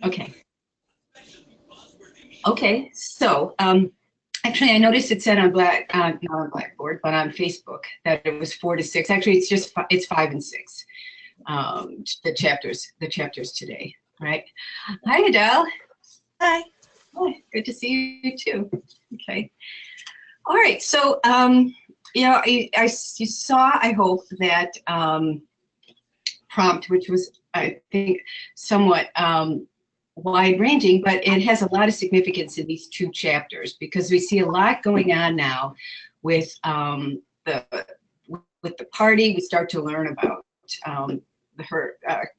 Okay. Okay. So, actually, I noticed it said on not on Blackboard, but on Facebook that it was 4 to 6. Actually, it's 5 and 6. The chapters today. Right. Hi, Adele. Hi. Oh, good to see you too. Okay. All right. So, you saw, I hope, that prompt, which was, I think, somewhat wide ranging, but it has a lot of significance in these 2 chapters because we see a lot going on now with the party. We start to learn about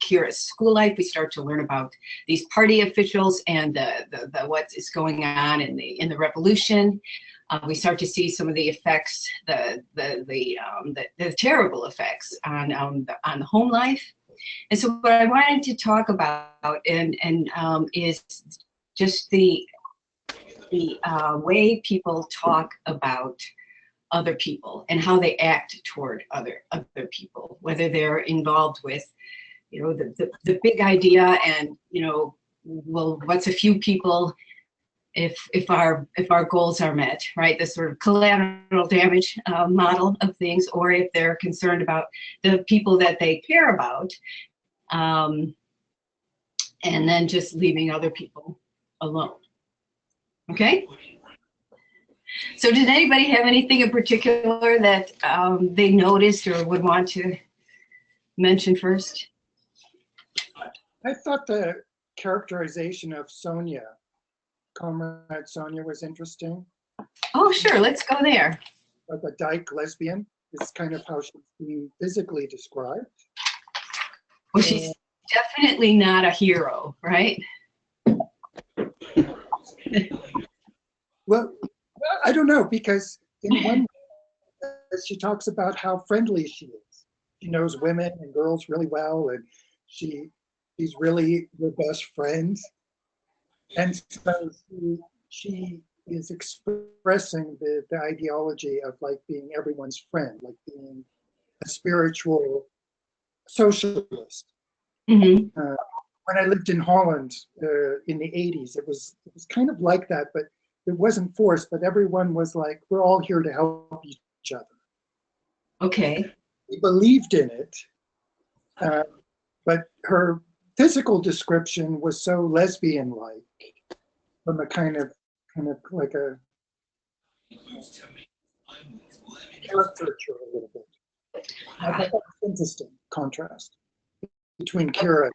Kira's school life. We start to learn about these party officials and the what is going on in the revolution. We start to see some of the effects, the terrible effects on the home life. And so what I wanted to talk about is just the way people talk about other people and how they act toward other people, whether they're involved with, the big idea and, well, what's a few people if our goals are met, right? The sort of collateral damage model of things, or if they're concerned about the people that they care about, and then just leaving other people alone. Okay. So did anybody have anything in particular that they noticed or would want to mention first? I thought the characterization of Sonia, Comrade Sonia, was interesting. Oh, sure. Let's go there. Like a dyke lesbian is kind of how she's being physically described. Well, she's definitely not a hero, right? Well, I don't know, because in one she talks about how friendly she is. She knows women and girls really well, and she's really their best friends. And so she is expressing the ideology of like being everyone's friend, like being a spiritual socialist. Mm-hmm. When I lived in Holland in the 80s, it was kind of like that, but it wasn't forced, but everyone was like, we're all here to help each other. Okay. We believed in it, but her physical description was so lesbian-like, from a kind of like a caricature a little bit. I thought that was interesting contrast between Kira.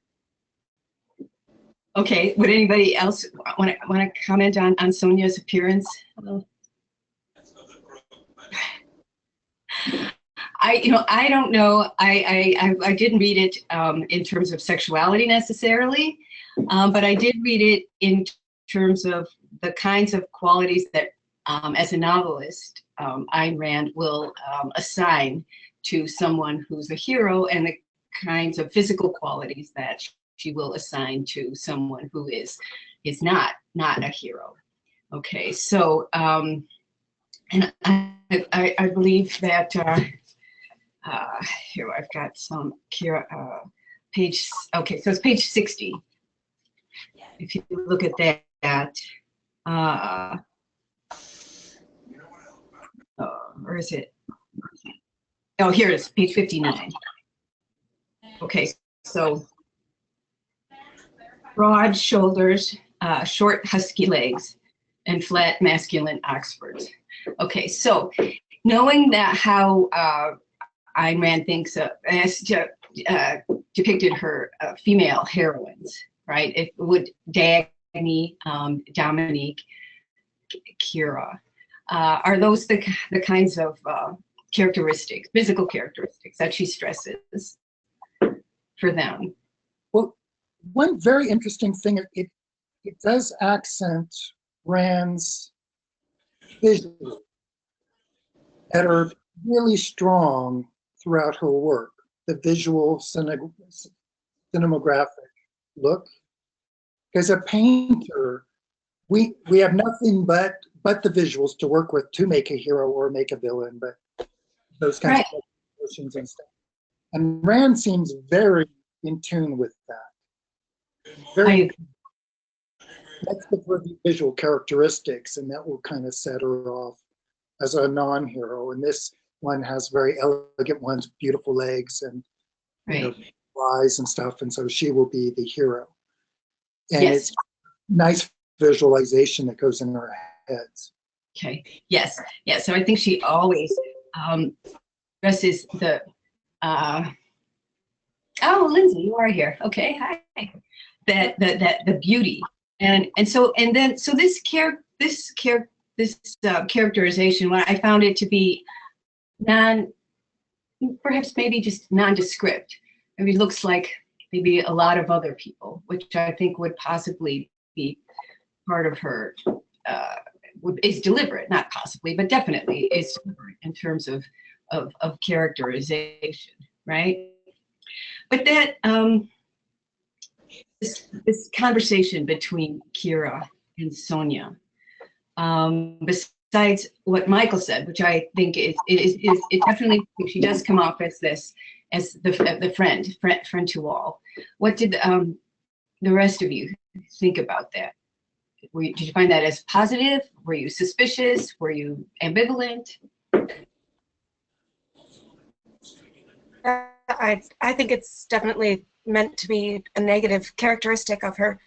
Okay. Would anybody else want to comment on Sonia's appearance? I don't know. I didn't read it in terms of sexuality necessarily, but I did read it in terms of the kinds of qualities that, as a novelist, Ayn Rand will assign to someone who's a hero, and the kinds of physical qualities that she will assign to someone who is not a hero. Okay, so and I believe that here I've got some page. Okay, so it's page 60. If you look at that, where is it? Oh, here it is, page 59. Okay, so broad shoulders, short husky legs, and flat masculine Oxfords. Okay, so knowing that how Ayn Rand thinks has depicted her female heroines, right? It would Dagny, Dominique, Kira. Are those the kinds of characteristics, physical characteristics that she stresses for them? Well, one very interesting thing, it does accent Rand's visuals that are really strong throughout her work. The visual cinematographic look. As a painter, we have nothing but the visuals to work with to make a hero or make a villain, but those kinds of emotions and stuff. And Rand seems very in tune with that. Very That's the visual characteristics, and that will kind of set her off as a non-hero. And this one has very elegant ones, beautiful legs, and you know, Right. eyes and stuff. And so she will be the hero. And Yes. it's nice visualization that goes in our heads. Okay. Yes. Yeah. So I think she always dresses the. Oh, Lindsay, you are here. Okay. Hi. That the beauty and then this characterization, when I found it to be perhaps maybe just nondescript. Maybe it looks like maybe a lot of other people, which I think would possibly be part of her. Is deliberate, not possibly, but definitely is deliberate in terms of characterization, right? But that this conversation between Kira and Sonia, besides what Michael said, which I think is it definitely, she does come off as the friend to all. What did the rest of you think about that? Did you find that as positive? Were you suspicious? Were you ambivalent? I think it's definitely meant to be a negative characteristic of her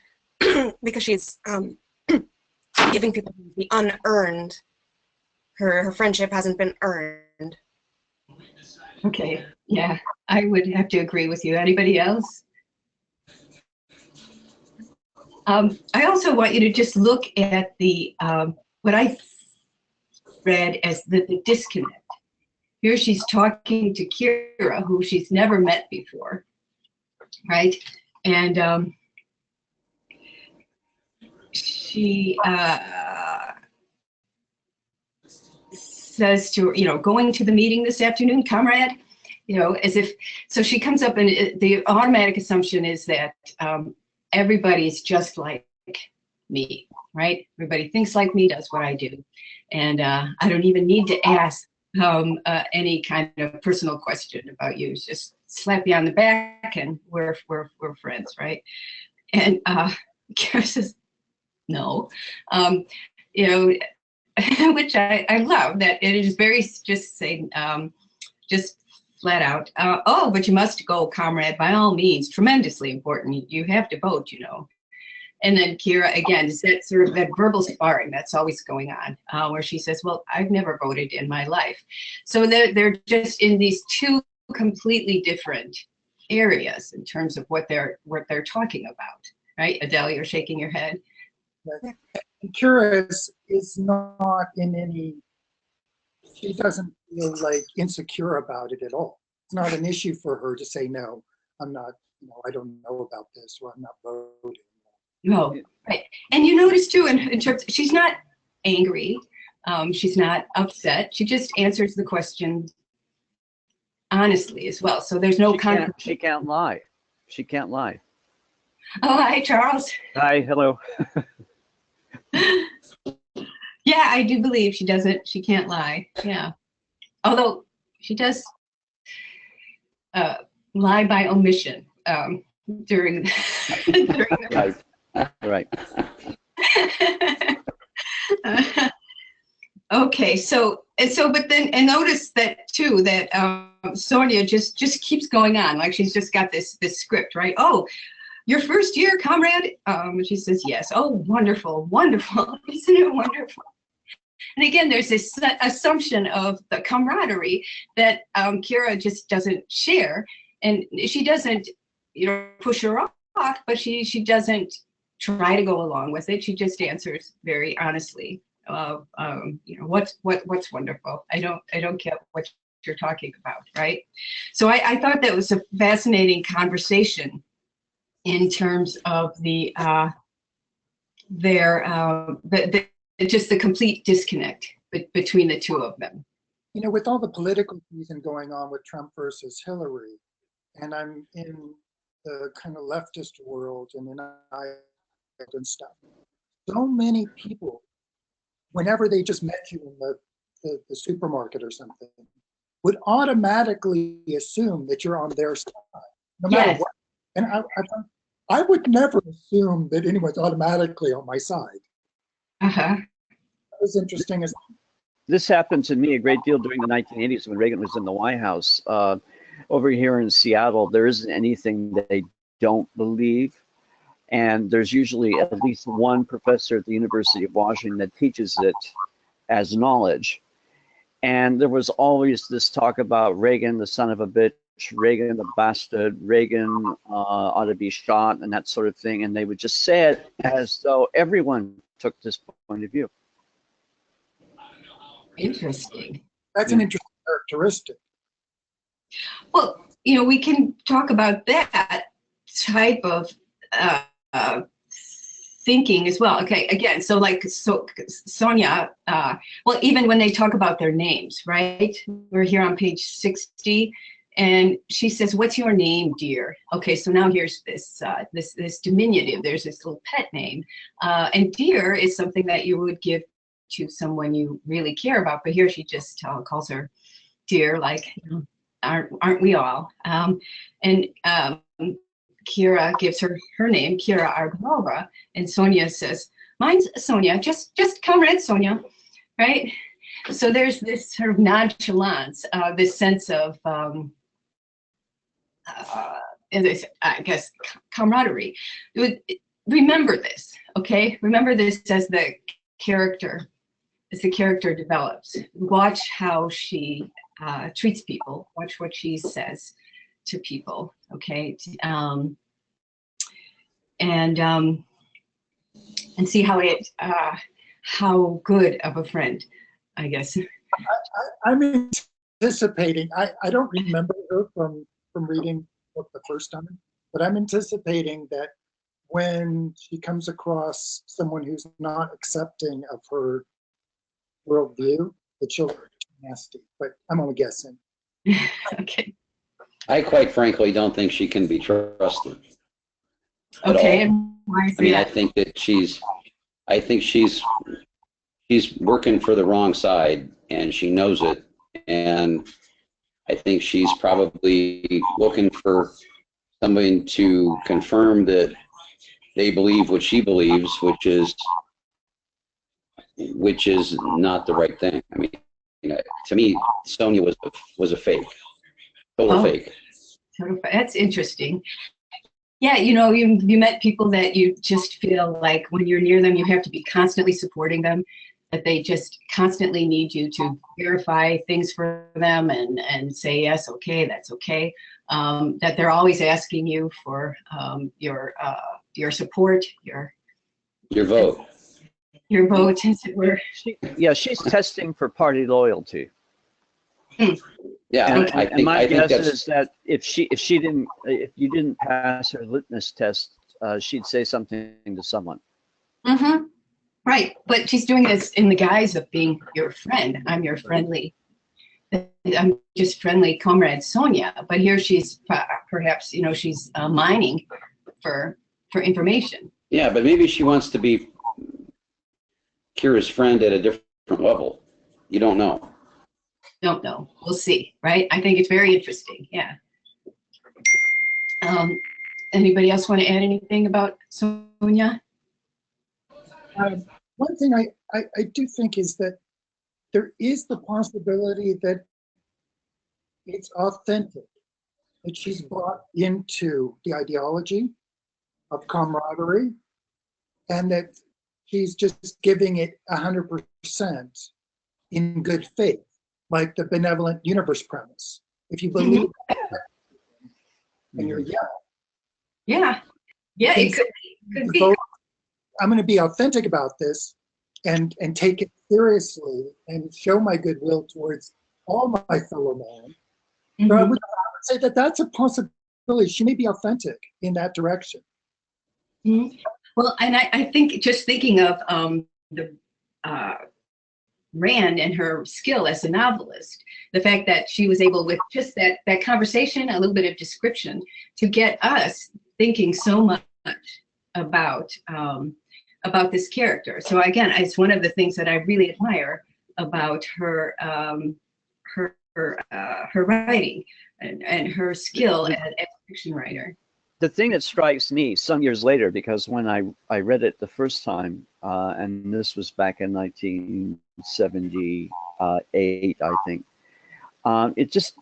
because she's giving people the unearned. Her friendship hasn't been earned. Okay, yeah, I would have to agree with you. Anybody else? I also want you to just look at the what I read as the disconnect. Here she's talking to Kira, who she's never met before, right? And she says to her, going to the meeting this afternoon, comrade, as if, so she comes up and the automatic assumption is that everybody's just like me, right? Everybody thinks like me, does what I do. And I don't even need to ask any kind of personal question about you. It's just slap you on the back and we're friends, right? And Kara says, no. Which I love, that it is very just saying, just flat out, oh, but you must go, comrade, by all means, tremendously important. You have to vote, And then Kira, again, is that sort of that verbal sparring that's always going on, where she says, well, I've never voted in my life. So they're just in these two completely different areas in terms of what they're talking about, right? Adele, you're shaking your head. Kira is not in any, she doesn't feel like insecure about it at all. It's not an issue for her to say, no, I'm not, I don't know about this, or I'm not voting. No, right. And you notice too, in terms, she's not angry, she's not upset. She just answers the question honestly as well. So there's no conflict. She can't lie. She can't lie. Oh, hi, Charles. Hi, hello. Yeah, I do believe she doesn't. She can't lie. Yeah, although she does lie by omission during the Right. Okay, so but then, and notice that too, that Sonia just keeps going on, like she's just got this script, right? Oh, your first year, comrade? She says yes. Oh, wonderful, isn't it wonderful? And again, there's this assumption of the camaraderie that Kira just doesn't share, and she doesn't, push her off, but she doesn't try to go along with it. She just answers very honestly. What's wonderful? I don't get what you're talking about, right? So I thought that was a fascinating conversation in terms of just the complete disconnect between the two of them. With all the political season going on with Trump versus Hillary, and I'm in the kind of leftist world and in and stuff, so many people, whenever they just met you in the supermarket or something, would automatically assume that you're on their side, no matter what. And I I would never assume that anyone's automatically on my side. Uh-huh. That was interesting as This happened to me a great deal during the 1980s when Reagan was in the White House. Over here in Seattle, there isn't anything that they don't believe. And there's usually at least one professor at the University of Washington that teaches it as knowledge. And there was always this talk about Reagan, the son of a bitch, Reagan, the bastard, Reagan ought to be shot, and that sort of thing. And they would just say it as though everyone took this point of view. Interesting. that's an interesting characteristic. Well, we can talk about that type of thinking as well. Okay, again, so Sonia, well, even when they talk about their names, right? We're here on page 60, and she says, "What's your name, dear?" Okay, so now here's this this diminutive. There's this little pet name, and dear is something that you would give to someone you really care about. But here she just calls her dear, like, aren't we all? And Kira gives her name, Kira Argonova, and Sonia says, "Mine's Sonia, just Comrade Sonia," right? So there's this sort of nonchalance, this sense of, I guess, camaraderie. Remember this, okay? Remember this as the character develops. Watch how she treats people. Watch what she says to people, okay? And see how good of a friend, I guess. I'm anticipating, I don't remember her from reading the book the first time, but I'm anticipating that when she comes across someone who's not accepting of her worldview, that she'll be nasty, but I'm only guessing. Okay. I quite frankly don't think she can be trusted. Okay, and why is I mean, that? I think she's working for the wrong side, and she knows it. And I think she's probably looking for somebody to confirm that they believe what she believes, which is not the right thing. I mean, to me, Sonia was a fake, total fake. That's interesting. Yeah, you met people that you just feel like when you're near them, you have to be constantly supporting them, that they just constantly need you to verify things for them and say, yes, okay, that's okay. That they're always asking you for your support, your vote. Your vote, as it were. She's testing for party loyalty. Yeah, And, I think my guess that's, is that if you didn't pass her litmus test, she'd say something to someone. Mm-hmm. Right, but she's doing this in the guise of being your friend. I'm your friendly. I'm just friendly comrade Sonia. But here she's perhaps she's mining for information. yeah, but maybe she wants to be Kira's friend at a different level. You don't know. Don't know. We'll see, right? I think it's very interesting. Yeah. Anybody else want to add anything about Sonia? One thing I do think is that there is the possibility that it's authentic, that she's brought into the ideology of camaraderie, and that she's just giving it 100% in good faith, like the benevolent universe premise. If you believe and you're young. Yeah, it could be. I'm going to be authentic about this and take it seriously and show my goodwill towards all my fellow man. Mm-hmm. But I would say that that's a possibility. She may be authentic in that direction. Mm-hmm. Well, and I think just thinking of the Rand and her skill as a novelist, the fact that she was able, with just that conversation, a little bit of description, to get us thinking so much about this character. So again, it's one of the things that I really admire about her her writing and her skill as a fiction writer. the thing that strikes me some years later, because when I read it the first time, and this was back in 1978, I think, it just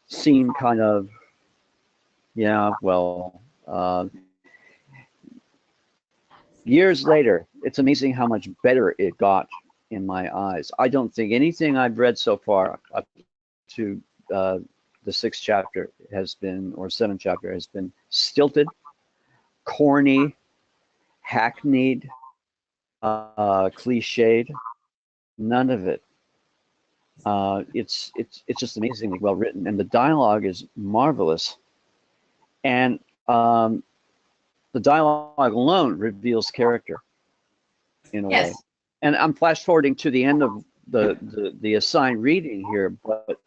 seemed kind of, yeah, well, years later, it's amazing how much better it got in my eyes. I don't think anything I've read so far up to the 6th chapter has been, or 7th chapter has been stilted, corny, hackneyed, cliched. None of it. It's just amazingly well written, and the dialogue is marvelous. And the dialogue alone reveals character in a way. And I'm flash forwarding to the end of the assigned reading here, but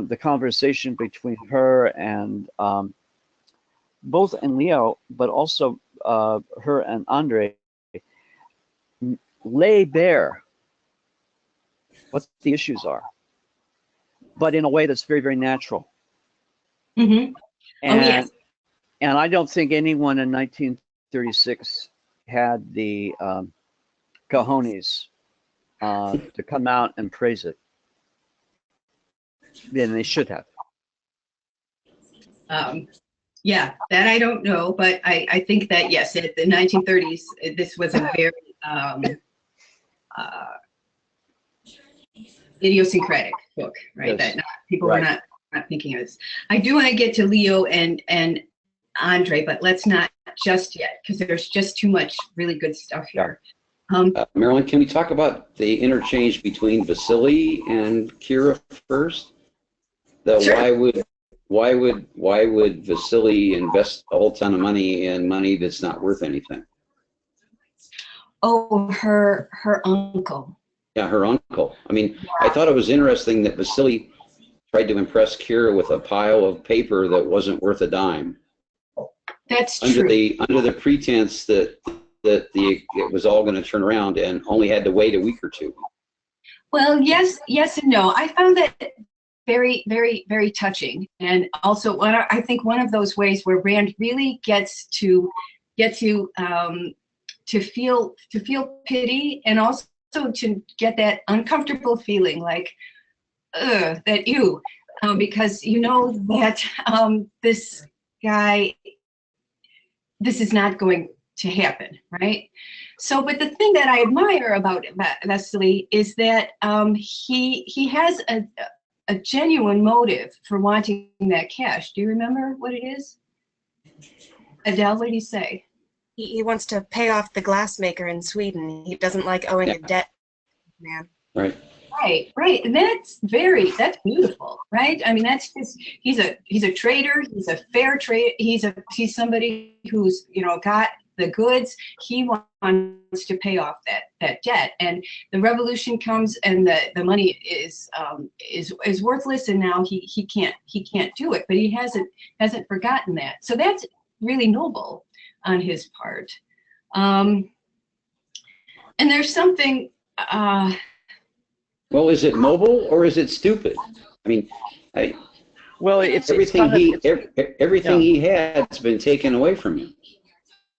the conversation between her and both and Leo, but also her and Andre, lay bare what the issues are, but in a way that's very, very natural. Mm-hmm. And, oh, yes. And I don't think anyone in 1936 had the cojones to come out and praise it. Then they should have. Yeah, that I don't know, but I think that, yes, in the 1930s, this was a very idiosyncratic book, right? Yes. That people were not thinking of this. I do want to get to Leo and Andre, but let's not just yet, because there's just too much really good stuff here. Marilyn, can we talk about the interchange between Vasily and Kira first? Sure. Why would Vasily invest a whole ton of money in money that's not worth anything? Oh, her uncle. Yeah, her uncle. I mean, I thought it was interesting that Vasily tried to impress Kira with a pile of paper that wasn't worth a dime. That's under true. Under the pretense that it was all going to turn around, and only had to wait a week or two. Well, yes and no. I found that very, very, very touching, and also I think one of those ways where Rand really gets to feel pity, and also to get that uncomfortable feeling like that you because you know that this guy, this is not going to happen, right? So, but the thing that I admire about Vasily is that he has a genuine motive for wanting that cash. Do you remember what it is? Adele, what did he say? He wants to pay off the glassmaker in Sweden. He doesn't like owing a debt, man. Right. Right. And that's beautiful, right? I mean, that's just, he's a trader, he's a fair trade, he's somebody who's, got the goods. He wants to pay off that debt. And the revolution comes and the money is worthless, and now he can't do it, but he hasn't forgotten that. So that's really noble on his part. And there's something well, is it noble or is it stupid? I mean, it's everything he had's been taken away from him.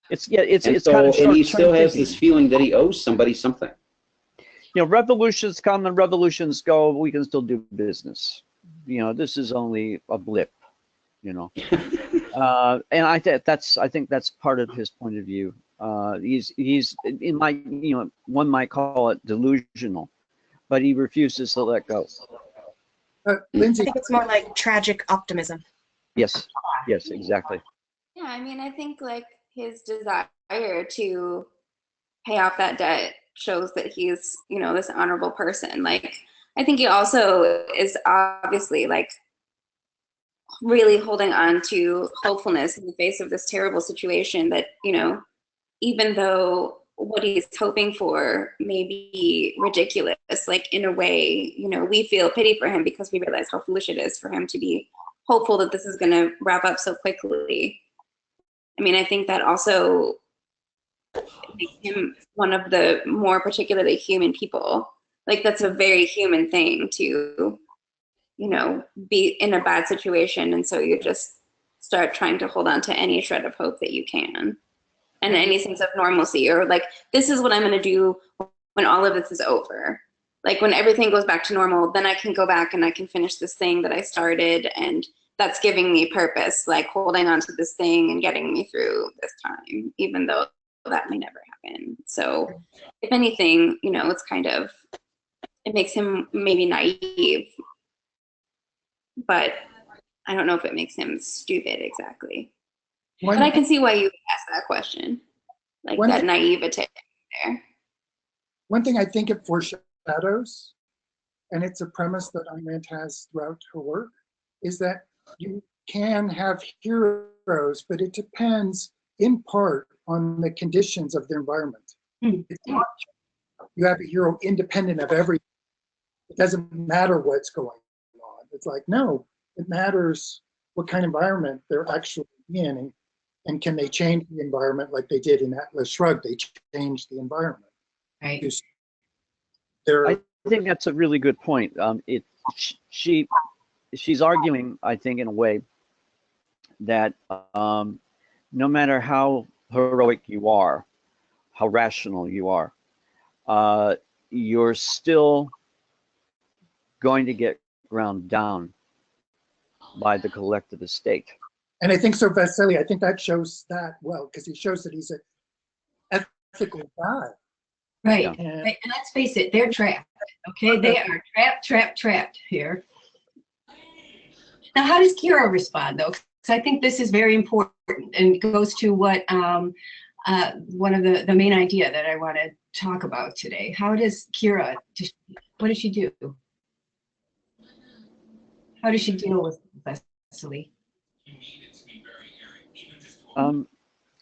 It's kind of and he still has this feeling that he owes somebody something. Revolutions come and revolutions go. We can still do business. This is only a blip. And I think that's part of his point of view. He's in my one might call it delusional, but he refuses to let go. Lindsay, I think it's more like tragic optimism. Yes, exactly. Yeah, I mean, I think like his desire to pay off that debt shows that he's, this honorable person. Like, I think he also is obviously like really holding on to hopefulness in the face of this terrible situation that, even though what he's hoping for may be ridiculous, like in a way, we feel pity for him because we realize how foolish it is for him to be hopeful that this is going to wrap up so quickly. I mean, I think that also makes him one of the more particularly human people. Like, that's a very human thing to, be in a bad situation, and so you just start trying to hold on to any shred of hope that you can, and any sense of normalcy, or like, this is what I'm going to do when all of this is over. Like when everything goes back to normal, then I can go back and I can finish this thing that I started, and that's giving me purpose, like holding on to this thing and getting me through this time, even though that may never happen. So if anything, you know, it's kind of, it makes him maybe naive, but I don't know if it makes him stupid exactly. But I can see why you asked that question, like that naivete there. One thing I think it foreshadows, and it's a premise that Ayn Rand has throughout her work, is that you can have heroes, but it depends in part on the conditions of the environment. It's not, you have a hero independent of everything. It doesn't matter what's going on. It's like, no, it matters what kind of environment they're actually in, and can they change the environment like they did in Atlas Shrugged? They changed the environment. Right. I think that's a really good point. She's arguing, I think, in a way that no matter how heroic you are, how rational you are, you're still going to get ground down by the collective estate. And I think so, Vasily, I think that shows that well, because he shows that he's an ethical guy. Right. Yeah. Right. And let's face it, they're trapped. Okay, they are trapped here. Now, how does Kira respond, though? Because I think this is very important, and it goes to what one of the main idea that I want to talk about today. How does Kira? What does she do? How does she deal with Vasily?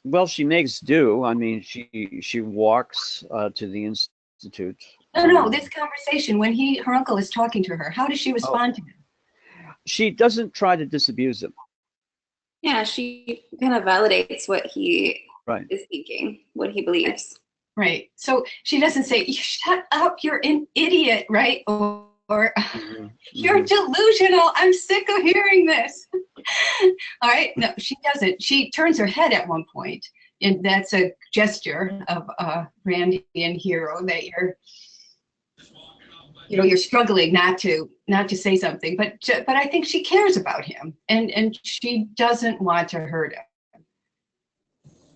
Well, she makes do. I mean, she walks to the institute. No, this conversation when her uncle is talking to her, how does she respond to him? She doesn't try to disabuse him. Yeah, she kind of validates what he Right. is thinking, what he believes. Right. So she doesn't say, "Shut up, you're an idiot," right? Or "You're delusional. I'm sick of hearing this." All right. No, she doesn't. She turns her head at one point, and that's a gesture of a Randian hero that you're struggling not to say something, but I think she cares about him, and she doesn't want to hurt him.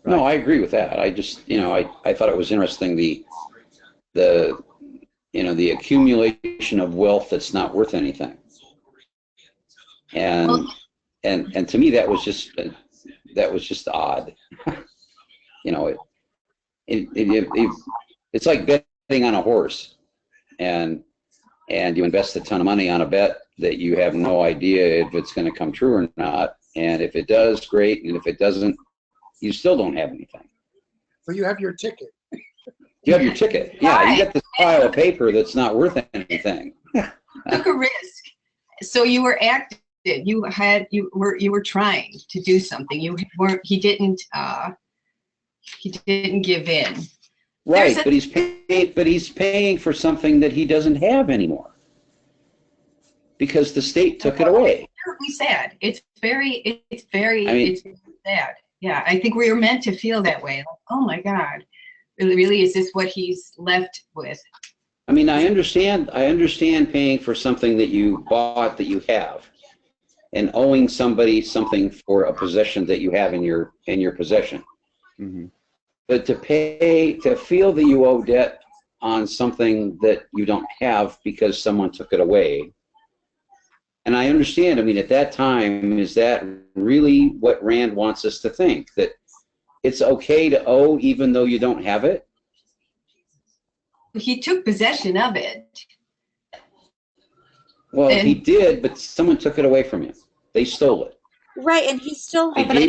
No, I agree with that. I just, I thought it was interesting, the accumulation of wealth that's not worth anything. And to me, that was just odd. It's like betting on a horse, and you invest a ton of money on a bet that you have no idea if it's going to come true or not. And if it does, great. And if it doesn't, you still don't have anything. So you have your ticket. You have your ticket. Yeah, you get this pile of paper that's not worth anything. Took a risk. So you were active. You were trying to do something. You weren't. He didn't give in. Right, but he's paying for something that he doesn't have anymore because the state took it away. It's terribly sad. It's very sad. Yeah, I think we were meant to feel that way. Like, oh my God, really, is this what he's left with? I mean, I understand paying for something that you bought that you have, and owing somebody something for a possession that you have in your possession. Mm-hmm. But to feel that you owe debt on something that you don't have because someone took it away. And I understand, I mean, at that time, is that really what Rand wants us to think? That it's okay to owe even though you don't have it? He took possession of it. Well, he did, but someone took it away from him. They stole it. Right, and he still. They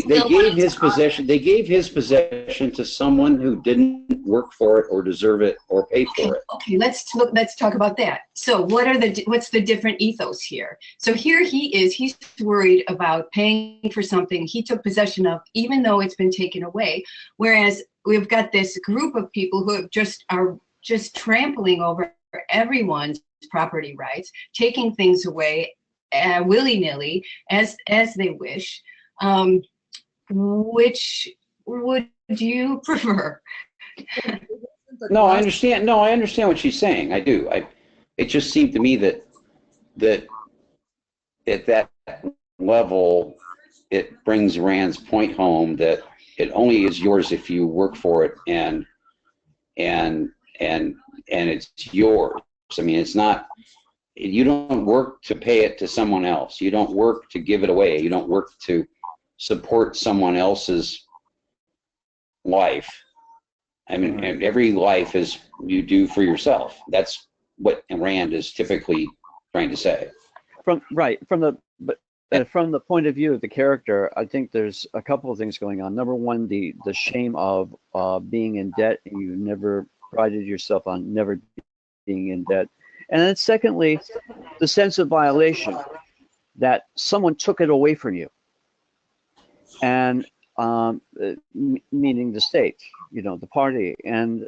gave his possession. They gave his possession to someone who didn't work for it or deserve it or pay for it. Okay, let's talk about that. So what's the different ethos here? So here he is. He's worried about paying for something he took possession of, even though it's been taken away. Whereas we've got this group of people who are just trampling over everyone's property rights, taking things away willy-nilly as they wish. Which would you prefer? No, I understand. No, I understand what she's saying. I do. It just seemed to me that at that level, it brings Rand's point home that it only is yours if you work for it, and it's yours. I mean, it's not. You don't work to pay it to someone else. You don't work to give it away. You don't work to support someone else's life. I mean, every life is you do for yourself. That's what Rand is typically trying to say. From the point of view of the character, I think there's a couple of things going on. Number one, the shame of being in debt, and you never prided yourself on never being in debt. And then secondly, the sense of violation that someone took it away from you, and meaning the state, the party, and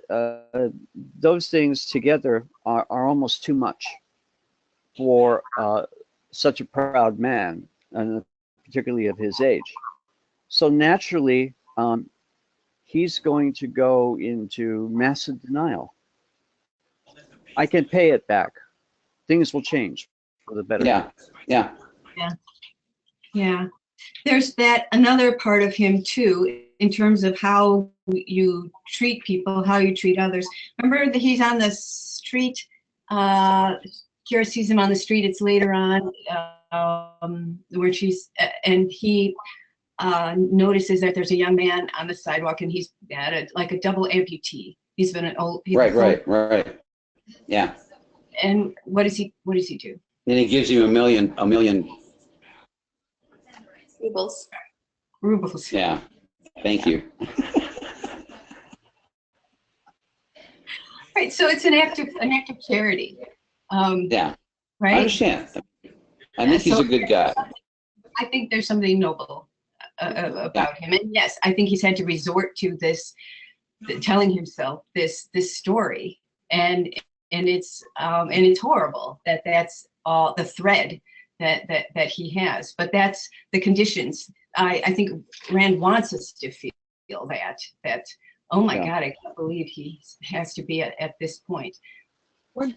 those things together are almost too much for such a proud man, and particularly of his age. So naturally, he's going to go into massive denial. I can pay it back. Things will change for the better. Yeah. There's that another part of him too, in terms of how you treat people, how you treat others. Remember that he's on the street. Kira sees him on the street. It's later on where and he notices that there's a young man on the sidewalk, and he's got like a double amputee. He's been an old. Right. Yeah. And what does he do? And he gives you a million Rubles. Yeah. Thank you. Right. So it's an act of charity. Yeah. Right. I understand. I think he's a good guy. I think there's something noble about him, and yes, I think he's had to resort to this, telling himself this story, and it's horrible that that's all the thread that he has, but that's the conditions. I think Rand wants us to feel that oh my God, I can't believe he has to be at this point. One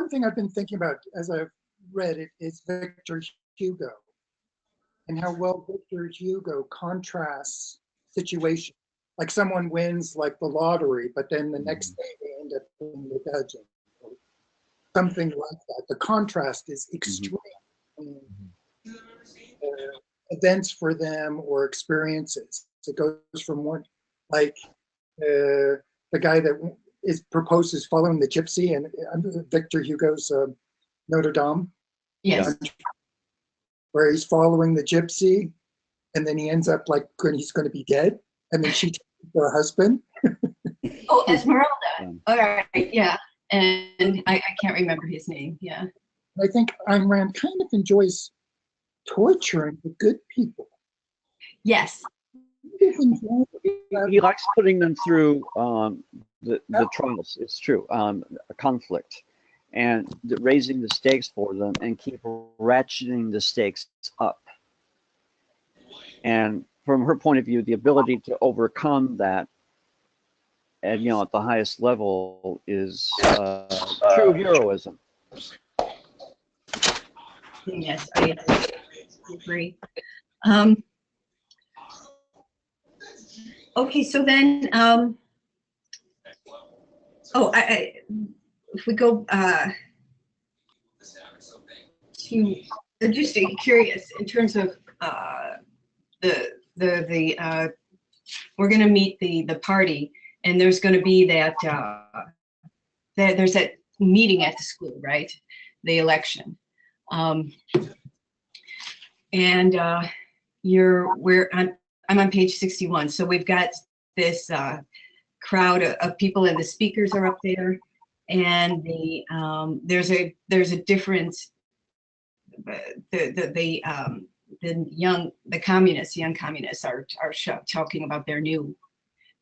thing I've been thinking about as I've read it is Victor Hugo, and how well Victor Hugo contrasts situations. Like someone wins like the lottery, but then the next day they end up in the dungeon. Something like that. The contrast is extreme. Events for them or experiences. It goes from one, like the guy that proposes following the gypsy, and Victor Hugo's Notre Dame. Yes. Where he's following the gypsy, and then he ends up like he's going to be dead, and then she takes her husband. Oh, Esmeralda. All right, yeah. And I can't remember his name. Yeah. I think Ayn Rand kind of enjoys torturing the good people. Yes. He likes putting them through the trials. It's true. A conflict, and raising the stakes for them, and keep ratcheting the stakes up. And from her point of view, the ability to overcome that, and at the highest level, is true heroism. Yes, I agree. Okay, so then, if we go to, just curious in terms of we're going to meet the party, and there's going to be that there's that meeting at the school, right? The election, and I'm on page 61. So we've got this crowd of people, and the speakers are up there, and there's a difference. The young communists are talking about their new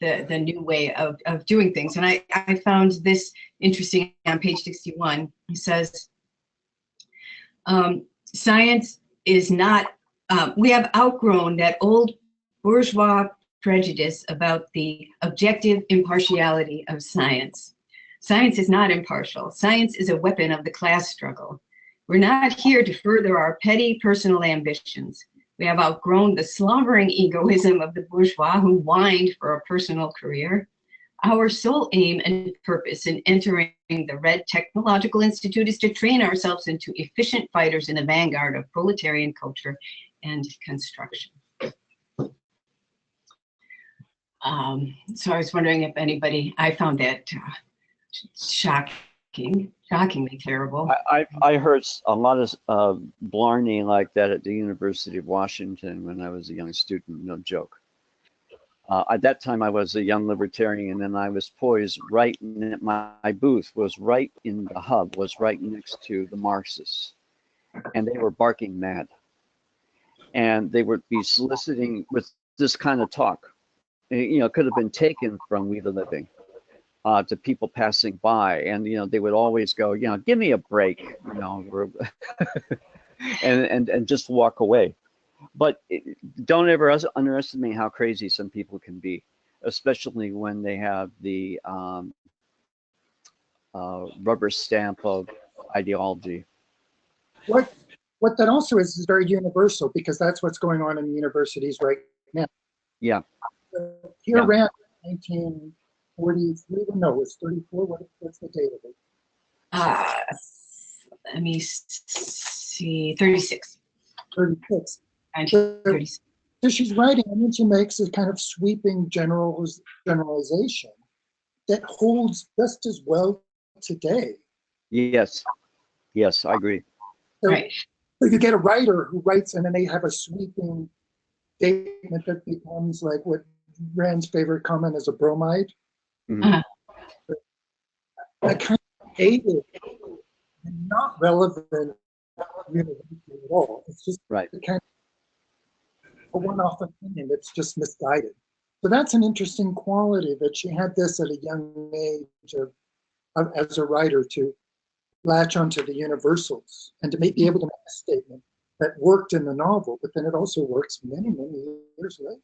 way of doing things, and I found this interesting on page 61. It says, science is not we have outgrown that old bourgeois prejudice about the objective impartiality of science. Science is not impartial. Science is a weapon of the class struggle. We're not here to further our petty personal ambitions. We have outgrown the slumbering egoism of the bourgeois who whined for a personal career. Our sole aim and purpose in entering the Red Technological Institute is to train ourselves into efficient fighters in the vanguard of proletarian culture and construction. So I was wondering if anybody, I found that shockingly terrible. I heard a lot of blarney like that at the University of Washington when I was a young student, no joke. At that time, I was a young libertarian, and I was poised right in my booth was right in the hub, was right next to the Marxists, and they were barking mad. And they would be soliciting with this kind of talk. You know, it could have been taken from We the Living to people passing by, and you know, they would always go, you know, give me a break, you know, and just walk away. But don't ever underestimate how crazy some people can be, especially when they have the rubber stamp of ideology. What that also is very universal, because that's what's going on in the universities right now. Yeah. Here around 1943, no, it was 34. What's the date of it? Let me see, 36. 36. 1936. So she's writing, and then she makes a kind of sweeping generalization that holds just as well today. Yes. Yes, I agree. So, Right. so you get a writer who writes, and then they have a sweeping statement that becomes like what Rand's favorite comment is, a bromide. Mhm. I kind of hate it, and not relevant university at all. It's just Right. kind of a one-off opinion that's just misguided. So that's an interesting quality, that she had this at a young age as a writer, to latch onto the universals and to be able to make a statement that worked in the novel, but then it also works many, many years later.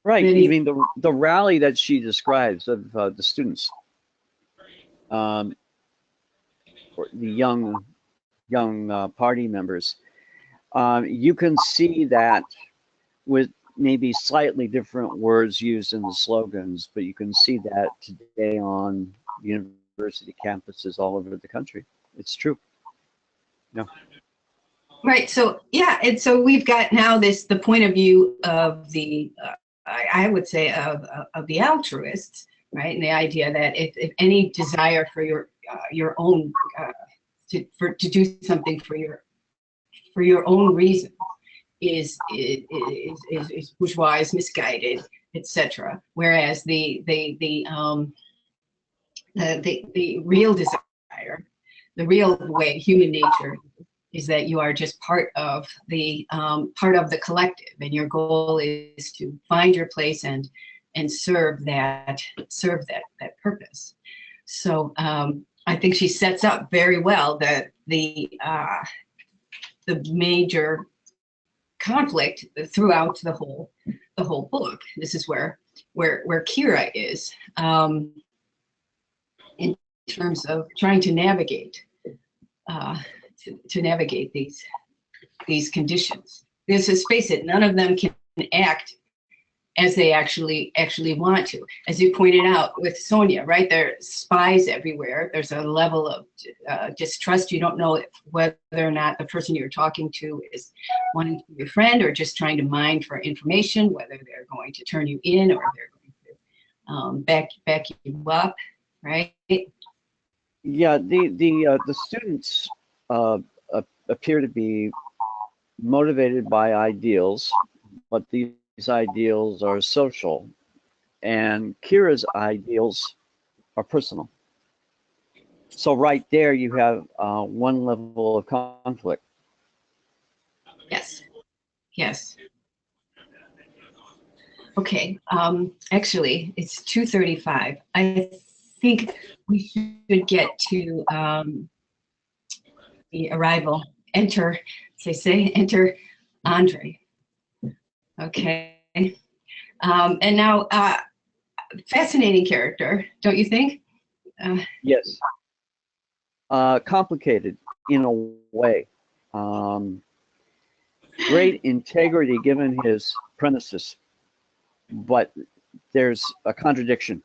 Right. Really? You mean the rally that she describes of the students, or the young party members. You can see that with maybe slightly different words used in the slogans, but you can see that today on university campuses all over the country. It's true. No. Right. So yeah, and so we've got now the point of view of the I would say of the altruists, right? And the idea that if any desire for your own to do something for your own reason is bourgeois, is misguided, etc. Whereas the real desire, the real way, human nature, is that you are just part of the collective, and your goal is to find your place and serve that purpose. So I think she sets up very well that the major conflict throughout the whole book. This is where Kira is in terms of trying to navigate these conditions. Because let's face it, none of them can act as they actually want to. As you pointed out with Sonia, right? There are spies everywhere. There's a level of distrust. You don't know whether or not the person you're talking to is wanting to be your friend or just trying to mine for information, whether they're going to turn you in or they're going to back you up, right? Yeah, the students appear to be motivated by ideals, but these ideals are social, and Kira's ideals are personal. So right there, you have one level of conflict. Yes. Yes. Okay. Actually, it's 2:35. I think we should get to the arrival. Enter, as they say, enter Andre. Okay. And now, fascinating character, don't you think? Yes. Complicated in a way. Great integrity given his premises, but there's a contradiction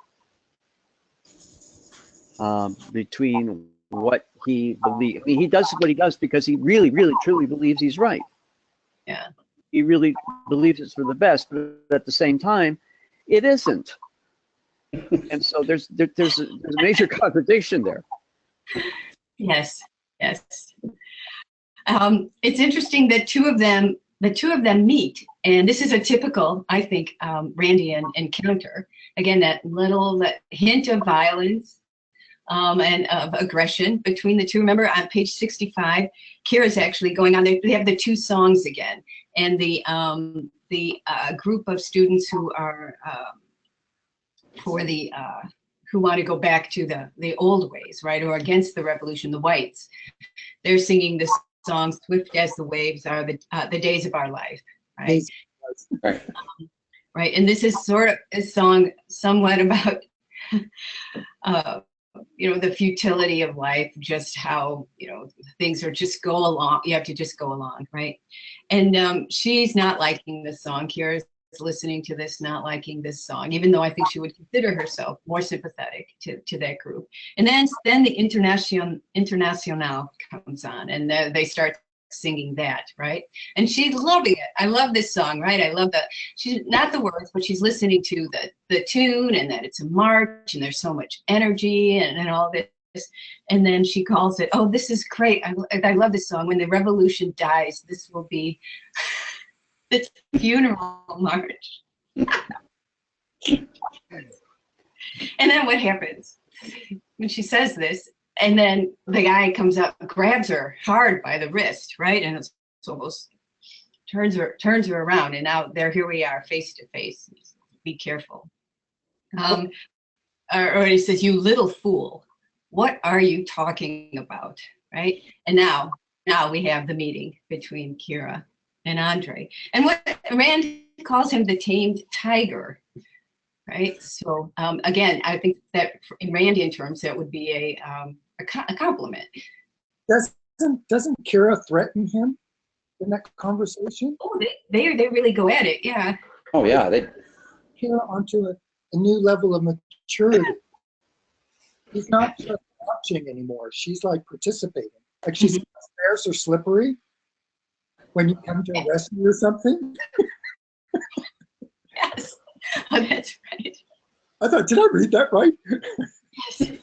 between what he believes. I mean, he does what he does because he really, really, truly believes he's right. Yeah. He really believes it's for the best, but at the same time, it isn't. And so there's a major contradiction there. Yes, yes. It's interesting that the two of them meet, and this is a typical, I think, Randian encounter. Again, that hint of violence and of aggression between the two. Remember on page 65, Kira's actually going on. They have the two songs again, and the group of students who are who want to go back to the old ways, right, or against the revolution, the whites. They're singing this song, "Swift as the waves are the days of our life," right? Right. Right, and this is sort of a song somewhat about the futility of life, just how things are just go along. You have to just go along, right? And she's not liking this song. Kira's listening to this, not liking this song, even though I think she would consider herself more sympathetic to that group. And then the Internacional comes on, and they start singing that, right? And she's loving it. I love this song, right? I love she's not the words, but she's listening to the tune, and that it's a march, and there's so much energy and all this. And then she calls it, "Oh, this is great. I love this song. When the revolution dies, this will be its funeral march." And then what happens when she says this? And then the guy comes up, grabs her hard by the wrist, right? And it's almost turns her around, and now here we are, face to face. Be careful. Or he says, "You little fool, what are you talking about?" Right? And now we have the meeting between Kira and Andre, and what Rand calls him, the tamed tiger. Right. So again, I think that in Randian terms, that would be a compliment. Doesn't Kira threaten him in that conversation? Oh, they really go at it. Yeah. Oh yeah, Kira onto a new level of maturity. He's not just watching anymore. She's like participating. Like she's stairs are slippery when you come to a rescue or something. Yes. Oh, that's right. I thought, did I read that right?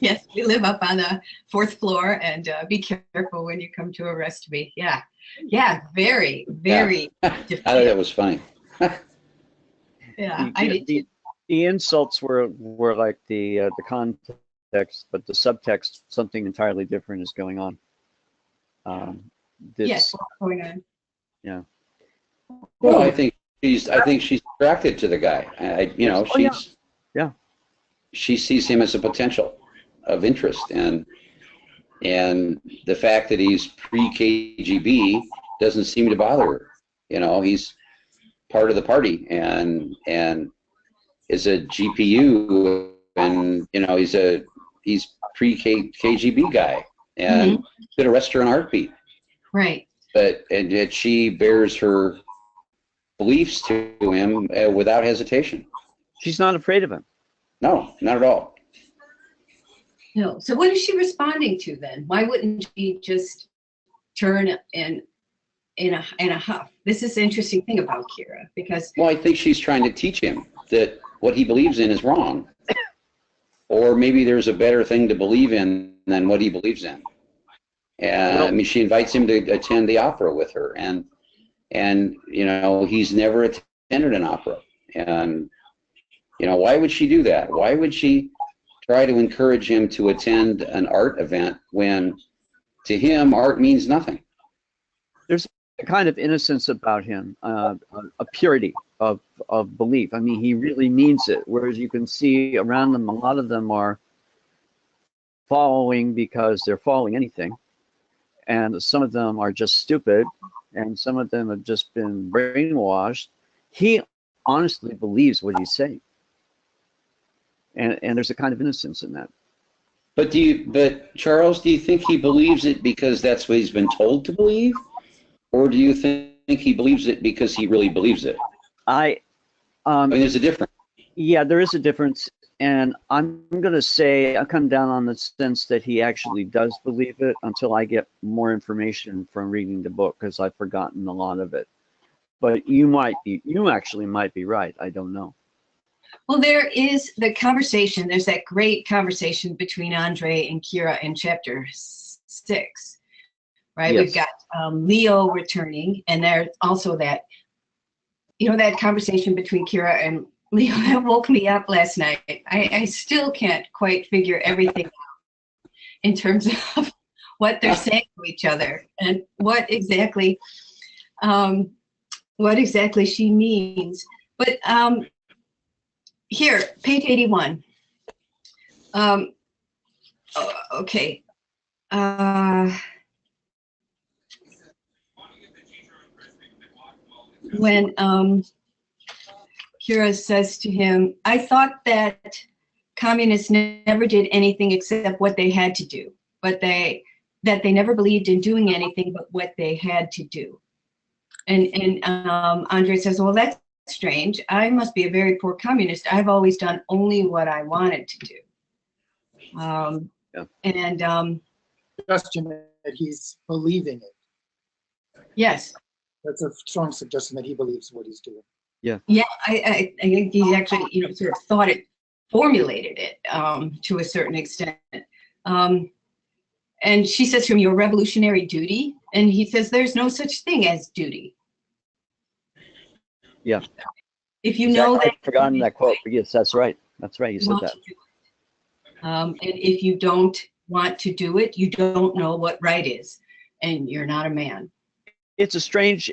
Yes. We live up on the 4th floor, and be careful when you come to arrest me. Yeah. Yeah. Very, very. I thought that was funny. Yeah. The insults were like the context, but the subtext, something entirely different is going on. Yes. What's going on? Yeah. Well, I think she's attracted to the guy. She sees him as a potential of interest, and the fact that he's pre-KGB doesn't seem to bother her. He's part of the party and is a GPU, and he's pre-KGB guy, and could arrest her in a heartbeat. Right. But yet she bears her beliefs to him without hesitation. She's not afraid of him. No, not at all. No. So what is she responding to then? Why wouldn't she just turn in a huff? This is the interesting thing about Kira, because Well, I think she's trying to teach him that what he believes in is wrong, or maybe there's a better thing to believe in than what he believes in. And she invites him to attend the opera with her, and he's never attended an opera, and why would she do that? Why would she try to encourage him to attend an art event when to him art means nothing? There's a kind of innocence about him, a purity of belief. I mean, he really means it, whereas you can see around them, a lot of them are following because they're following anything, and some of them are just stupid, and some of them have just been brainwashed. He honestly believes what he's saying, and there's a kind of innocence in that. But Charles, do you think he believes it because that's what he's been told to believe, or do you think he believes it because he really believes it? I mean, there's a difference. Yeah, there is a difference, and I'm going to say I come down on the sense that he actually does believe it until I get more information from reading the book, because I've forgotten a lot of it. But you actually might be right. I don't know. Well, there is the conversation. There's that great conversation between Andre and Kira in chapter 6, right? Yes. We've got Leo returning, and there's also that, that conversation between Kira and Leo that woke me up last night. I still can't quite figure everything out in terms of what they're saying to each other and what exactly she means. But here, page 81. Okay. When Kira says to him, I thought that communists never did anything except what they had to do, but that they never believed in doing anything but what they had to do. And Andre says, well, that's strange. I must be a very poor communist. I've always done only what I wanted to do. Suggestion that he's believing it. Yes. That's a strong suggestion that he believes what he's doing. Yeah. Yeah, I think he's actually, sort of thought it, formulated it to a certain extent. And she says to him, your revolutionary duty? And he says, there's no such thing as duty. Yeah. If you know that. I've forgotten that quote, but yes, that's right. That's right. You said that. And if you don't want to do it, you don't know what right is, and you're not a man. It's a strange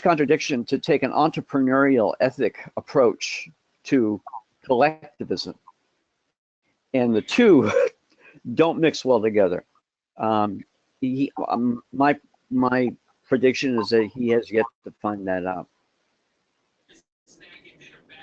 contradiction to take an entrepreneurial ethic approach to collectivism, and the two don't mix well together. My prediction is that he has yet to find that out.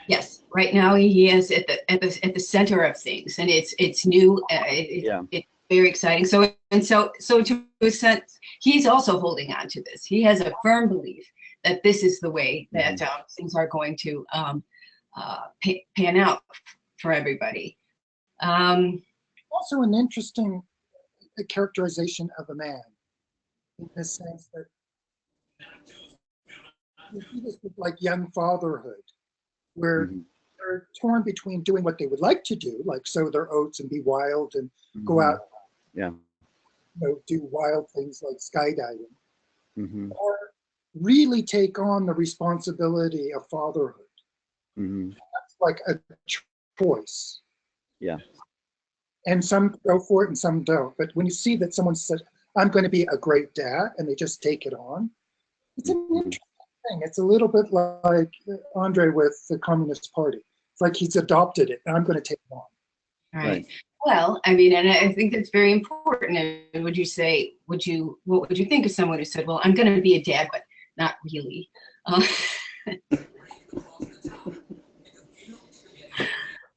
Yes, right now he is at the center of things, and it's new. It's very exciting. So to a sense, he's also holding on to this. He has a firm belief that this is the way that things are going to pan out for everybody. Also, an interesting characterization of a man, in the sense that you see this with like young fatherhood, where they're torn between doing what they would like to do, like sow their oats and be wild and go out, do wild things like skydiving, or really take on the responsibility of fatherhood. That's like a choice. Yeah. And some go for it and some don't. But when you see that someone said, I'm going to be a great dad, and they just take it on, it's an interesting thing. It's a little bit like Andre with the Communist Party. It's like he's adopted it, and I'm going to take it on. Right. Well, I mean, and I think that's very important. And what would you think of someone who said, well, I'm going to be a dad, but not really?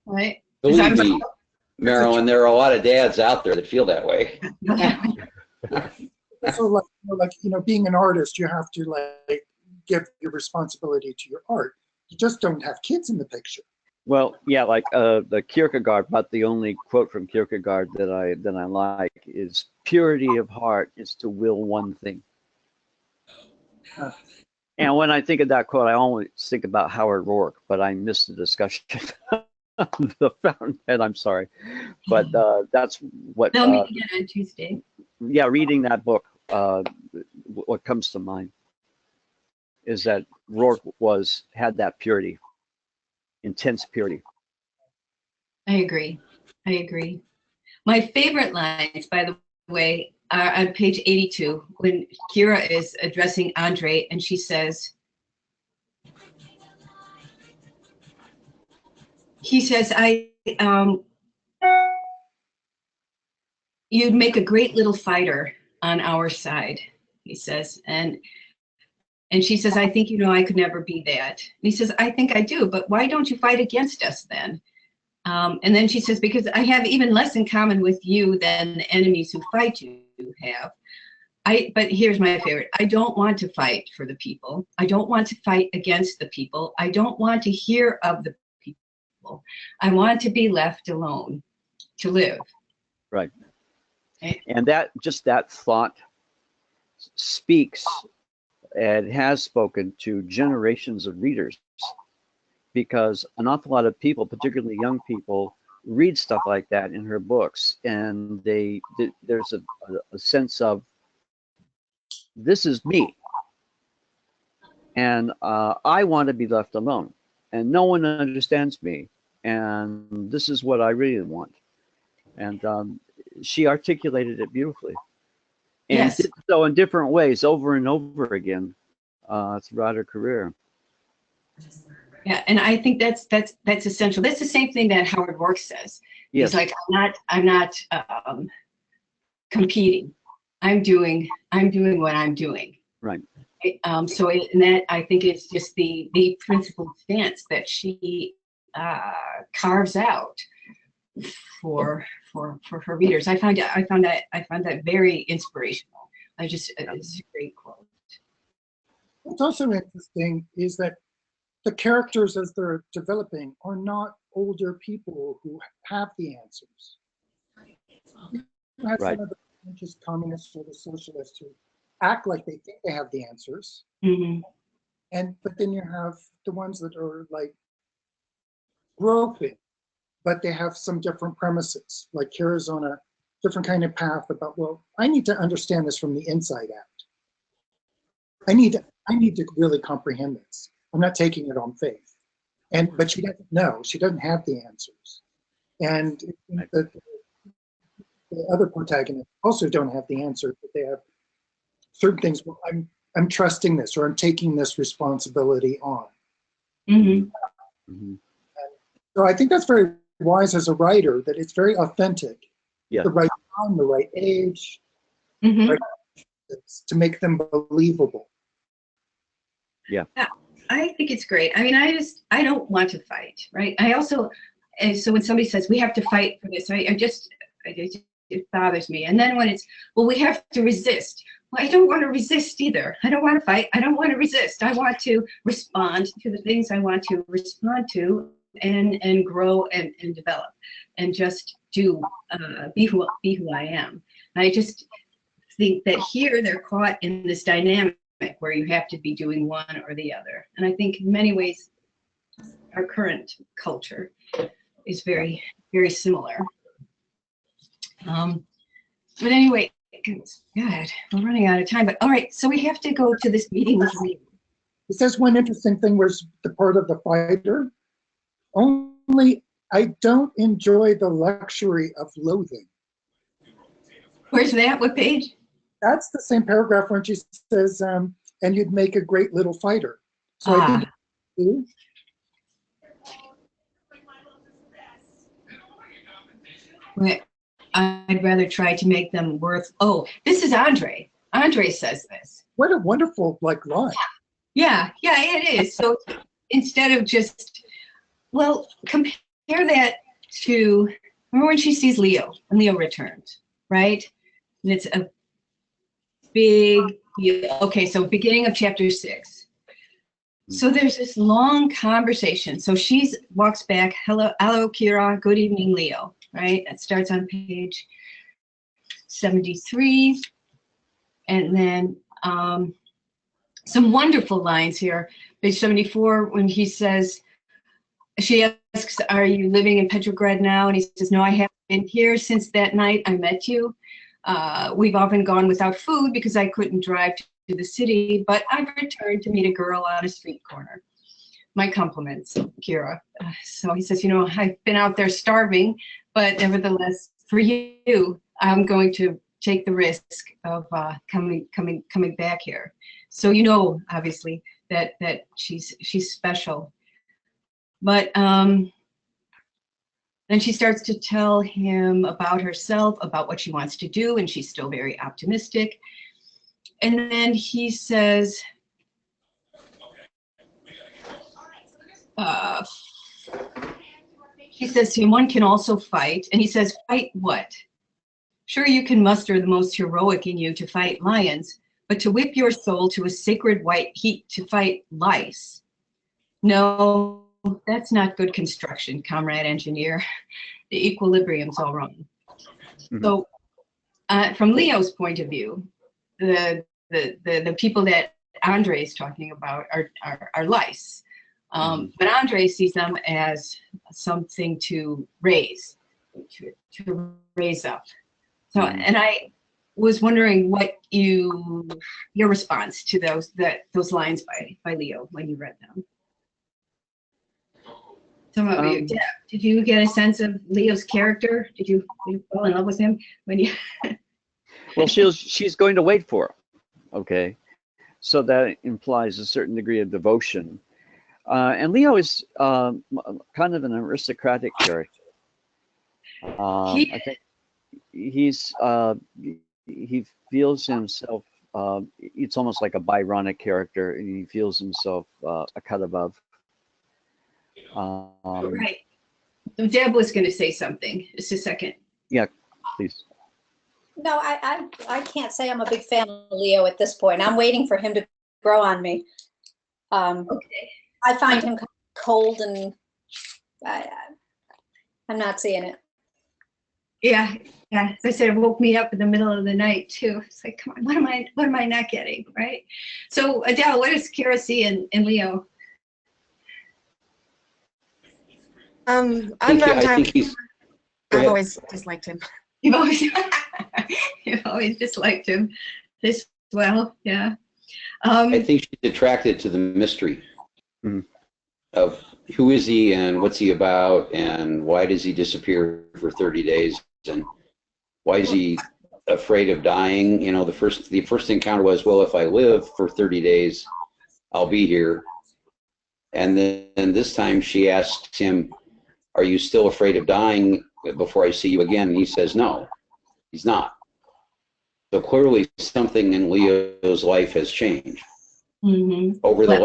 Right? Believe me, Marilyn, there are a lot of dads out there that feel that way. So being an artist, you have to give your responsibility to your art. You just don't have kids in the picture. Well, yeah, like the Kierkegaard, but the only quote from Kierkegaard that I like is, purity of heart is to will one thing. And when I think of that quote, I always think about Howard Rourke, but I missed the discussion of the Fountainhead. I'm sorry, but that's what. They'll meet again on Tuesday. Yeah, reading that book, what comes to mind is that Rourke had that purity, intense purity. I agree. My favorite lines, by the way, are on page 82, when Kira is addressing Andre, and she says, you'd make a great little fighter on our side, he says. And And she says, I think, I could never be that. And he says, I think I do, but why don't you fight against us then? And then she says, because I have even less in common with you than the enemies who fight you have. But here's my favorite. I don't want to fight for the people. I don't want to fight against the people. I don't want to hear of the people. I want to be left alone to live. Right. Okay. And that thought speaks and has spoken to generations of readers, because an awful lot of people, particularly young people, read stuff like that in her books, and there's a sense of, this is me, and I want to be left alone, and no one understands me, and this is what I really want. And she articulated it beautifully, and Yes. did so in different ways over and over again throughout her career. Yeah, and I think that's essential. That's the same thing that Howard Rourke says. Yes. He's like, I'm not competing. I'm doing what I'm doing. Right. So and that, I think, is just the principled stance that she carves out for her readers. I found that very inspirational. It's a great quote. What's also interesting is that the characters, as they're developing, are not older people who have the answers. You have Right. some of the religious communists or the socialists who act like they think they have the answers, Mm-hmm. but then you have the ones that are like groping, but they have some different premises. Like Kira's on a different kind of path about, well, I need to understand this from the inside out. I need to really comprehend this. I'm not taking it on faith. But she doesn't know. She doesn't have the answers. And the other protagonists also don't have the answer, but they have certain things. Well, I'm trusting this, or I'm taking this responsibility on. Mm-hmm. Mm-hmm. So I think that's very wise as a writer, that it's very authentic. Yeah. The right time, the right age, Mm-hmm. right, to make them believable. Yeah. I think it's great. I mean, I don't want to fight, right? I also, and so when somebody says we have to fight for this, it bothers me. And then when it's, well, we have to resist. Well, I don't want to resist either. I don't want to fight. I don't want to resist. I want to respond to the things I want to respond to, and grow and develop, and just be who I am. And I just think that here they're caught in this dynamic where you have to be doing one or the other. And I think in many ways, our current culture is very, very similar. But anyway, God, we're running out of time. But all right, so we have to go to this meeting with Leo. It says one interesting thing was the part of the fighter. Only I don't enjoy the luxury of loathing. Where's that? What page? That's the same paragraph when she says, and you'd make a great little fighter. So I think I'd rather try to make them worth. Oh, this is Andre. Andre says this. what a wonderful line. Yeah, it is. So instead of just, well, compare that to, remember when she sees Leo and Leo returns, right? And it's a big deal. Okay, so beginning of chapter 6. So there's this long conversation. So she walks back, hello, Kira, good evening, Leo, right? That starts on page 73. And then some wonderful lines here. Page 74, when he says, she asks, are you living in Petrograd now? And he says, no, I haven't been here since that night I met you. We've often gone without food because I couldn't drive to the city, but I've returned to meet a girl on a street corner. My compliments, Kira. So he says, I've been out there starving, but nevertheless, for you, I'm going to take the risk of coming back here. So obviously, that she's special. But then she starts to tell him about herself, about what she wants to do, and she's still very optimistic. And then he says, uh, she says to him, one can also fight. And he says, fight what? Sure, you can muster the most heroic in you to fight lions, but to whip your soul to a sacred white heat to fight lice. No, that's not good construction, comrade engineer. The equilibrium's all wrong. Mhm. So from Leo's point of view, the people that Andre is talking about are lice. But Andre sees them as something to raise, to raise up. So, and I was wondering what your response to those lines by Leo when you read them. Some of you, did you get a sense of Leo's character? Did you fall in love with him when you? Well, she's going to wait for him. Okay, so that implies a certain degree of devotion. And Leo is kind of an aristocratic character. I think he feels himself. It's almost like a Byronic character. He feels himself a cut above. Right. So Deb was going to say something. Just a second. Yeah, please. No, I can't say I'm a big fan of Leo at this point. I'm waiting for him to grow on me. Okay. I find him kind of cold, and I'm not seeing it. Yeah. As I said, it woke me up in the middle of the night too. It's like, come on, what am I not getting, right? So Adele, what does Kara see in Leo? I'm I not think he's. Go I've ahead. always disliked him. You've always disliked him this well, yeah. I think she's attracted to the mystery of who is he and what's he about and why does he disappear for 30 days and why is he afraid of dying? You know, the first encounter was, well, if I live for 30 days, I'll be here. And then this time she asks him, are you still afraid of dying before I see you again? And he says, no, he's not. So clearly something in Leo's life has changed over the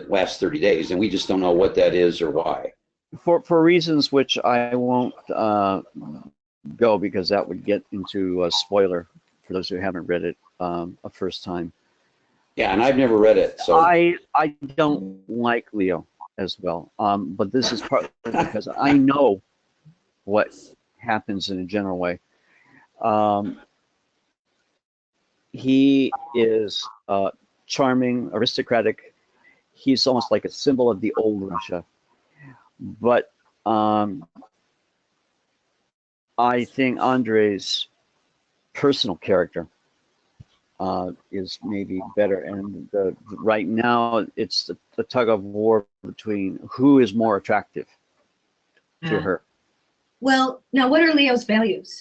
last 30 days, and we just don't know what that is or why. For reasons which I won't go because that would get into a spoiler for those who haven't read it a first time. Yeah, and I've never read it, so I don't like Leo as well, but this is partly because I know what happens in a general way. He is charming, aristocratic. He's almost like a symbol of the old Russia. But I think Andre's personal character is maybe better. And right now, it's the tug of war between who is more attractive to her. Well, now what are Leo's values?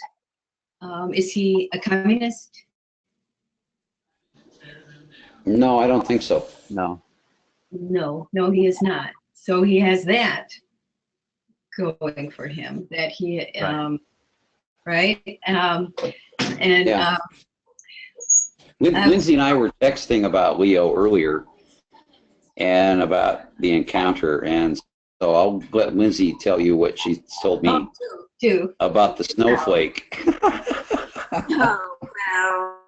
Is he a communist? no, I don't think so. No. No, he is not. So he has that going for him, that he, right? And Yeah. Lindsay and I were texting about Leo earlier and about the encounter, and so I'll let Lindsay tell you what she told me about the snowflake. Oh, wow.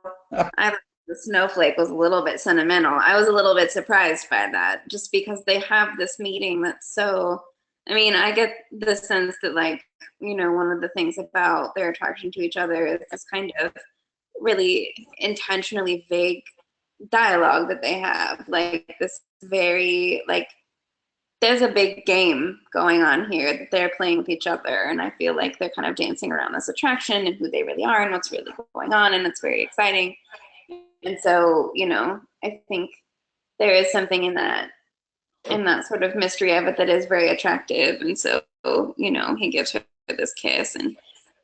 I thought the snowflake was a little bit sentimental. I was a little bit surprised by that, just because they have this meeting that's so, I mean, I get the sense that, like, you know, one of the things about their attraction to each other is this kind of really intentionally vague dialogue that they have, like this very, like, there's a big game going on here that they're playing with each other, and I feel like they're kind of dancing around this attraction and who they really are and what's really going on, and it's very exciting. And so, you know, I think there is something in that sort of mystery of it that is very attractive. And so, you know, he gives her this kiss, and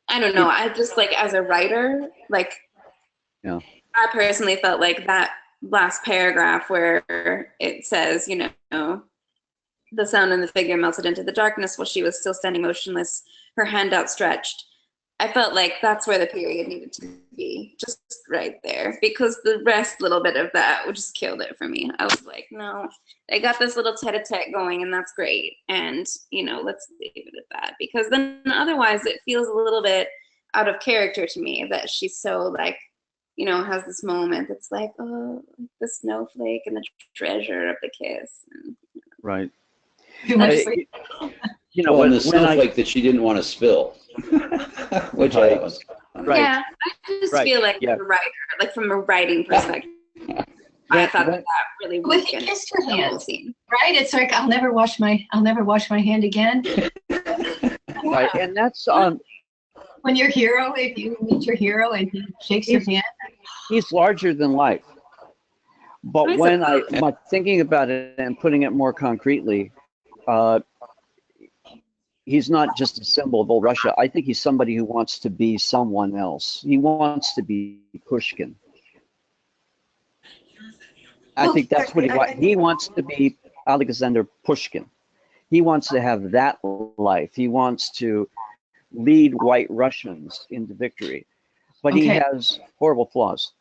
I don't know, I just, like, as a writer, like, yeah, I personally felt like that last paragraph where it says, you know, the sound and the figure melted into the darkness while she was still standing motionless, her hand outstretched. I felt like that's where the period needed to be, just right there, because the rest little bit of that would just killed it for me. I was like, no, they got this little tete-a-tete going, and that's great, and let's leave it at that, because then otherwise it feels a little bit out of character to me that she's so like, has this moment that's like, oh, the snowflake and the treasure of the kiss. And, Right. Too much I- sleep. Well, and the when I- snowflake that she didn't want to spill, which I was. Right. Yeah, I just Right, feel like yeah. the writer, like from a writing perspective, I When- thought when- that really Well, he weakened kissed her the whole hand, scene. right? It's like I'll never wash my hand again. Right, and that's When your hero, if you meet your hero and he shakes your hand, he's larger than life. But I when suppose. I'm thinking about it and putting it more concretely, he's not just a symbol of old Russia. I think he's somebody who wants to be someone else. He wants to be Pushkin. I think that's what he wants. He wants to be Alexander Pushkin. He wants to have that life. He wants to lead White Russians into victory. But he Okay. has horrible flaws.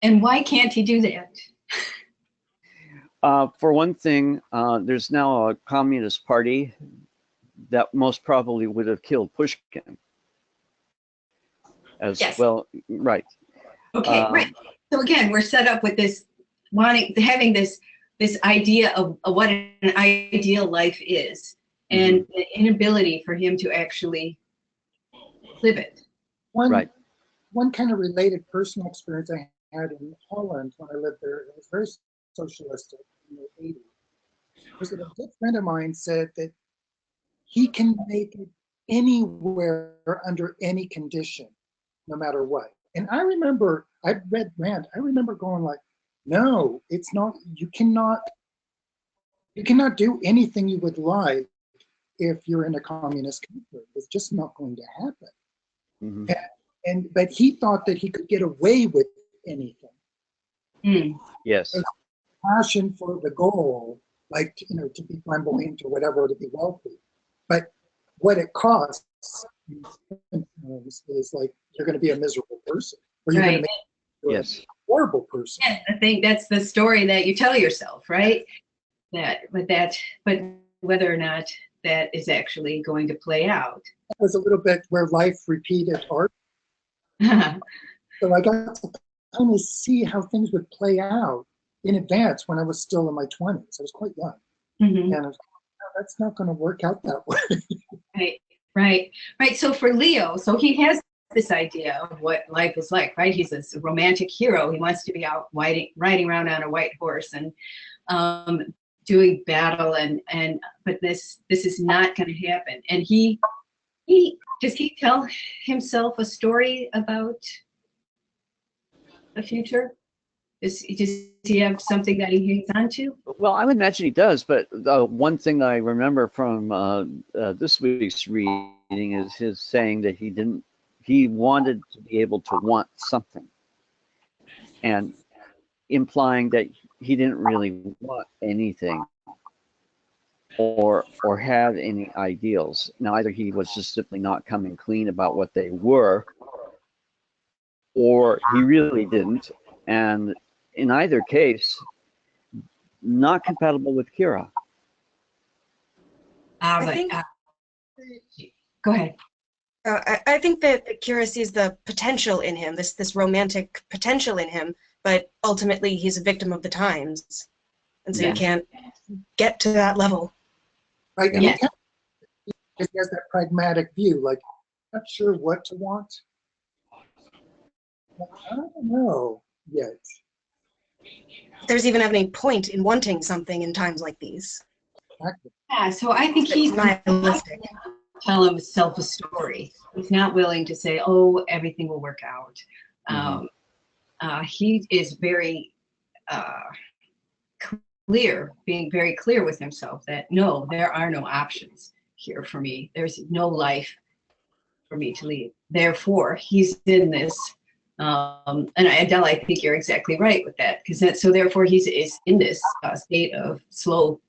and why can't he do that? For one thing, there's now a communist party that most probably would have killed Pushkin as Yes. well. Right. Okay, right. So again, we're set up with this having this idea of what an ideal life is, and the inability for him to actually live it. Right. One kind of related personal experience I had in Holland when I lived there, it was very socialistic in the 80s, was that a good friend of mine said that he can make it anywhere under any condition, no matter what. And I remember, I read Rand, I remember going like, no, it's not, you cannot do anything you would like if you're in a communist country. It's just not going to happen. Mhm. But he thought that he could get away with anything. Hmm. Yes. Passion for the goal, like, to be flamboyant or whatever, to be wealthy. But what it costs is like, you're going to be a miserable person, or you're going to Right. make Yes. a horrible person. Yeah, I think that's the story that you tell yourself, right? But whether or not that is actually going to play out. That was a little bit where life repeated art. So I got to kind of see how things would play out in advance when I was still in my 20s. I was quite young. Mhm. And I was like, no, that's not going to work out that way. Right. So for Leo, so he has this idea of what life is like, right? He's this romantic hero. He wants to be out riding around on a white horse and doing battle, but this is not going to happen. And does he tell himself a story about the future? Does he have something that he hangs on to? Well, I would imagine he does, but one thing that I remember from this week's reading is his saying that he wanted to be able to want something, and implying that he didn't really want anything or have any ideals. Now, either he was just simply not coming clean about what they were, or he really didn't, and in either case, not compatible with Kira. I think- Go ahead. I think that Kira sees the potential in him, this romantic potential in him, but ultimately he's a victim of the times, and so Yeah. he can't get to that level. Right? And Yeah. he has that pragmatic view, like, not sure what to want. I don't know yet. There's even any point in wanting something in times like these. Yeah, so I think It's he's nihilistic. tell himself a story. He's not willing to say, "Oh, everything will work out." He is very clear, being very clear with himself that no, there are no options here for me. There's no life for me to lead. Therefore, he's in this. And Adele, I think you're exactly right with that, because so therefore is in this state of slow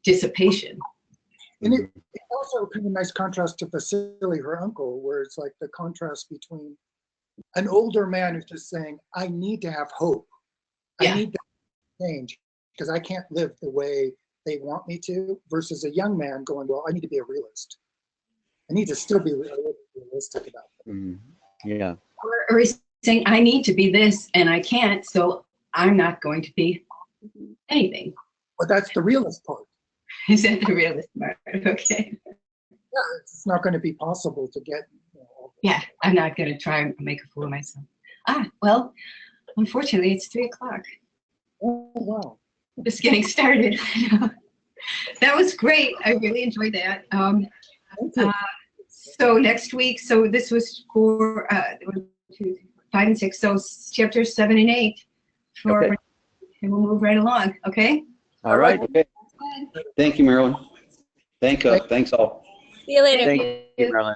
dissipation. And it's also kind of nice contrast to Vasily, her uncle, where it's like the contrast between an older man who's just saying, I need to have hope. Yeah. I need to change because I can't live the way they want me to, versus a young man going, well, I need to be a realist. I need to still be realistic about it. Yeah. Or he's saying, I need to be this and I can't, so I'm not going to be anything. But that's the realist part. Is that the realist part? Okay. Yeah, it's not going to be possible to get. Yeah, I'm not going to try and make a fool of myself. Well, unfortunately, it's 3 o'clock. Oh, wow. Just getting started. That was great. I really enjoyed that. Thank you. So next week, so this was for 1, 2, 5, and 6. So chapters 7 and 8. Okay. And we'll move right along. Okay. All right. Okay. Thank you, Marilyn. Thanks all. See you later. Thank you, Marilyn.